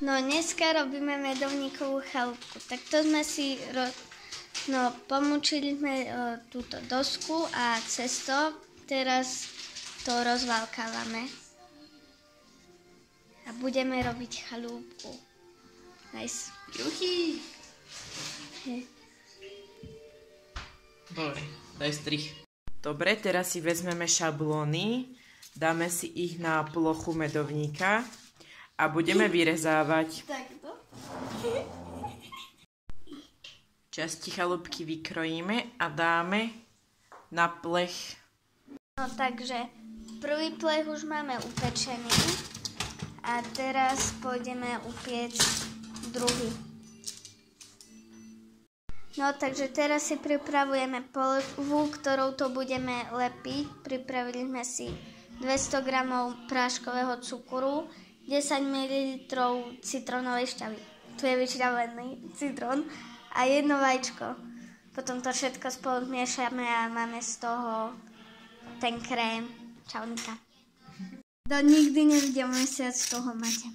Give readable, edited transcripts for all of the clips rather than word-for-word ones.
No dneska robíme medovníkovú chalúbku. Tak to sme si pomúčili sme túto dosku a cesto. Teraz to rozvalkávame. A budeme robiť chalúbku. Nice. Juchy. Dobre, daj strich. Dobre, teraz si vezmeme šablóny, dáme si ich na plochu medovníka a budeme vyrezávať. Takto. Časti chalúbky vykrojíme a dáme na plech. No takže prvý plech už máme upečený a teraz pôjdeme upiecť druhý. No takže teraz si pripravujeme poľvu, ktorou to budeme lepiť. Pripravili sme si 200 g práškového cukru, 10 ml citrónovej šťavy. Tu je vyšťavený citrón a jedno vajíčko. Potom to všetko spolu zmiešame a máme z toho ten krém. Čaunika. To nikdy nevidel mesiac z toho máte.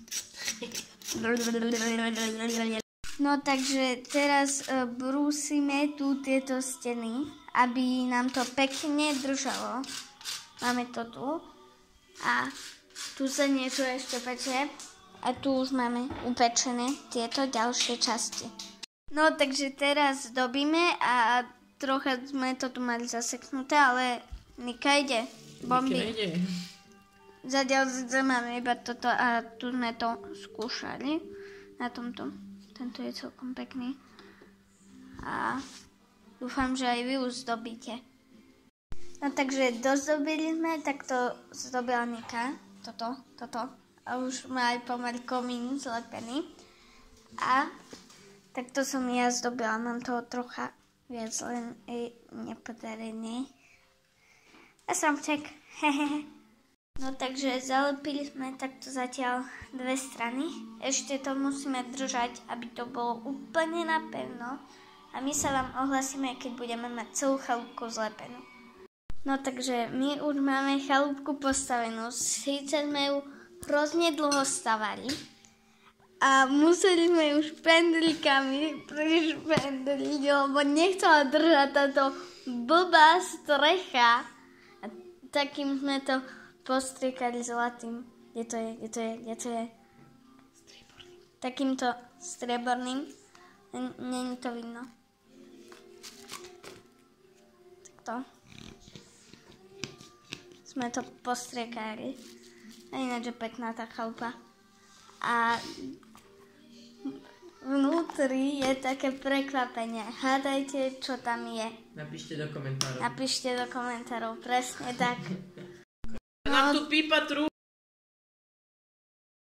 No takže teraz brúsime tu tieto steny, aby nám to pekne držalo. Máme to tu a tu sa niečo ešte peče a tu už máme upečené tieto ďalšie časti. No takže teraz dobíme a trocha sme to tu mali zaseknuté, ale Nika ide. Bomby. Nika ide. Zatiaľ máme iba toto a tu sme to skúšali na tomto. Tento je celkom pekný. A dúfam, že aj vy už zdobíte. No takže dozdobili sme, tak to zdobila Nika. Toto. A už má aj pomaly komín zlepený. A takto som ja zdobila. Mám toho trocha viac, len nepodarený. A samček. No takže zalepili sme takto zatiaľ dve strany. Ešte to musíme držať, aby to bolo úplne napevno. A my sa vám ohlasíme, keď budeme mať celú chalúbku zlepenú. No takže my už máme chalúbku postavenú. Síce sme ju hrozne dlho stavali. A museli sme ju špendlíkami prišpendliť, lebo nechcela držať táto blbá strecha. A takým sme to postriekali zlatým. Kde to je? Takýmto strieborným. Není to vidno. Takto. Sme to postriekali. A ináč je pekná tá chalupa. A vnútri je také prekvapenie. Hádajte, čo tam je. Napíšte do komentárov. Presne tak. Nám tu pípa trúba.